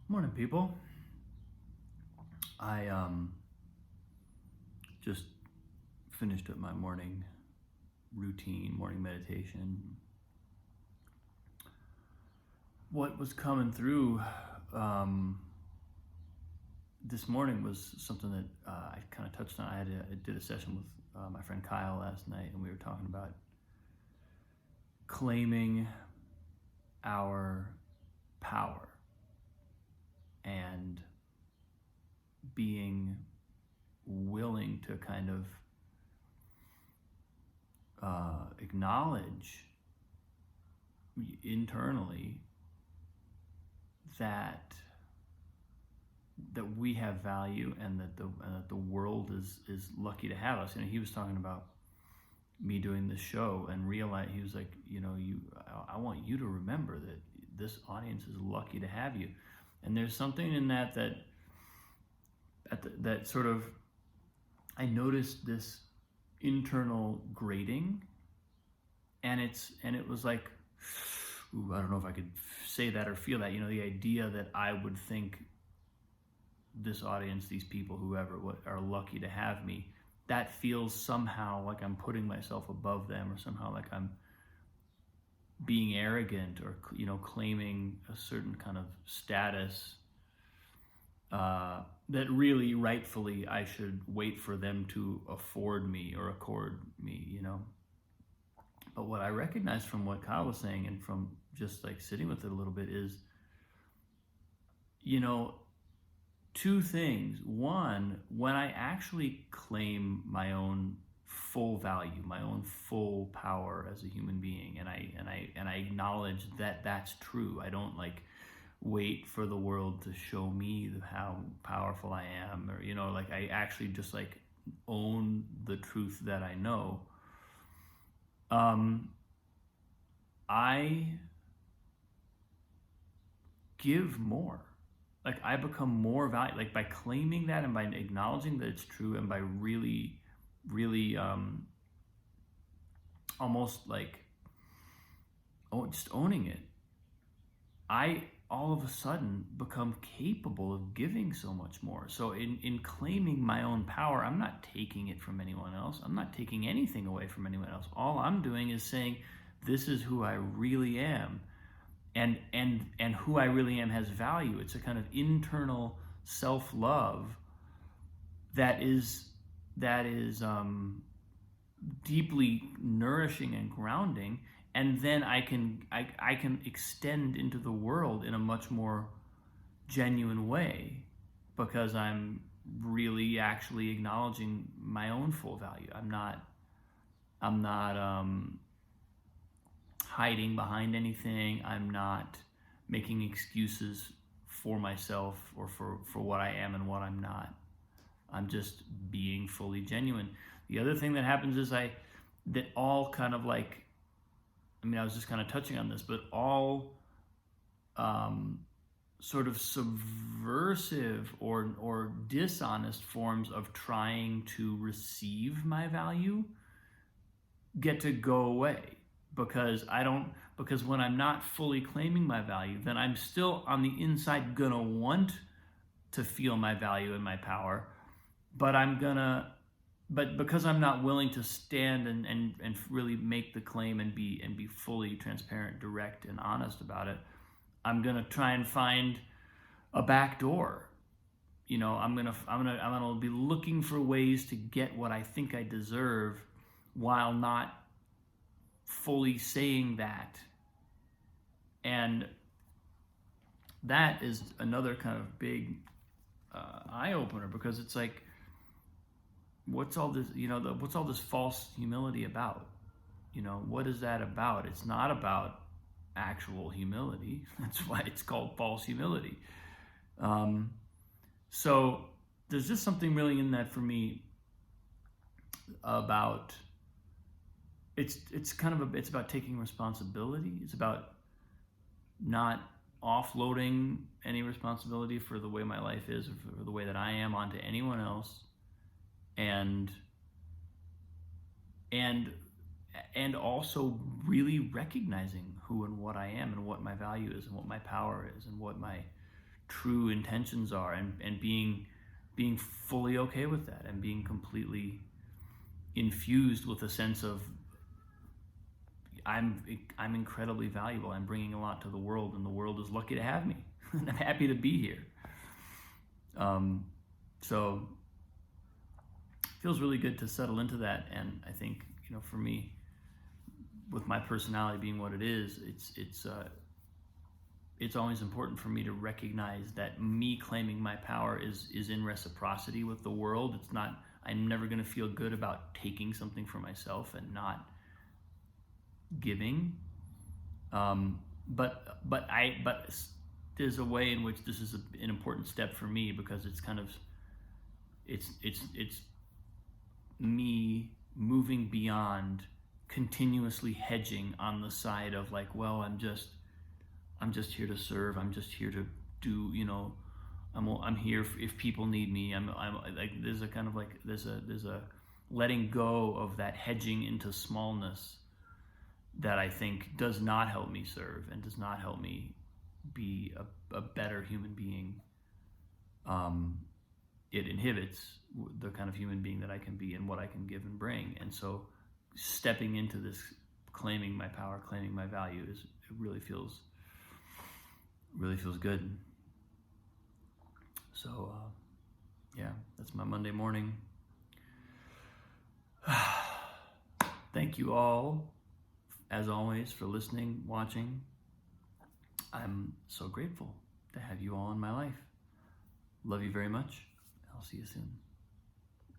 Morning, people. I just finished up my morning routine, morning meditation. What was coming through this morning was something that I kind of touched on. I did a session with my friend Kyle last night, and we were talking about claiming our power and being willing to kind of acknowledge internally that we have value, and that the world is lucky to have us. He was talking about me doing this show, and realize he was like, I want you to remember that this audience is lucky to have you. And there's something in that sort of, I noticed this internal grating, and it was like, ooh, I don't know if I could say that or feel that, the idea that I would think this audience, these people, whoever, are lucky to have me. That feels somehow like I'm putting myself above them, or somehow like I'm being arrogant, or claiming a certain kind of status that really rightfully I should wait for them to afford me or accord me. But what I recognized from what Kyle was saying, and from just like sitting with it a little bit, is two things. One, when I actually claim my own full value, my own full power as a human being, and I acknowledge that that's true. I don't wait for the world to show me how powerful I am, or I actually just own the truth that I know. I give more. I become more valuable, by claiming that, and by acknowledging that it's true, and by really almost just owning it. I all of a sudden become capable of giving so much more. So in claiming my own power, I'm not taking it from anyone else. I'm not taking anything away from anyone else. All I'm doing is saying, this is who I really am. And who I really am has value. It's a kind of internal self-love that is deeply nourishing and grounding. And then I can extend into the world in a much more genuine way, because I'm really actually acknowledging my own full value. I'm not hiding behind anything. I'm not making excuses for myself, or for what I am and what I'm not. I'm just being fully genuine. The other thing that happens is I was just kind of touching on this, but all sort of subversive or dishonest forms of trying to receive my value get to go away, because when I'm not fully claiming my value, then I'm still on the inside gonna want to feel my value and my power, but because I'm not willing to stand and really make the claim and be fully transparent, direct, and honest about it, I'm gonna try and find a back door. I'm gonna be looking for ways to get what I think I deserve, while not fully saying that. And that is another kind of big eye opener, because it's like, what's all this false humility about? What is that about? It's not about actual humility. That's why it's called false humility. So there's just something really in that for me about it's about taking responsibility. It's about not offloading any responsibility for the way my life is, or for the way that I am, onto anyone else. And also really recognizing who and what I am, and what my value is, and what my power is, and what my true intentions are, and being fully okay with that, and being completely infused with a sense of I'm incredibly valuable. I'm bringing a lot to the world, and the world is lucky to have me. And I'm happy to be here. So it feels really good to settle into that. And I think, for me, with my personality being what it is, it's always important for me to recognize that me claiming my power is in reciprocity with the world. It's not. I'm never going to feel good about taking something for myself and not giving. But there's a way in which this is an important step for me, because it's kind of it's me moving beyond continuously hedging on the side of like, well, I'm just here to serve. I'm just here to do, I'm here if people need me. I'm like, there's a kind of like there's a letting go of that hedging into smallness that I think does not help me serve and does not help me be a better human being. It inhibits the kind of human being that I can be and what I can give and bring. And so stepping into this, claiming my power, claiming my value, it really feels good. So yeah, that's my Monday morning. Thank you all, as always, for listening, watching. I'm so grateful to have you all in my life. Love you very much. I'll see you soon.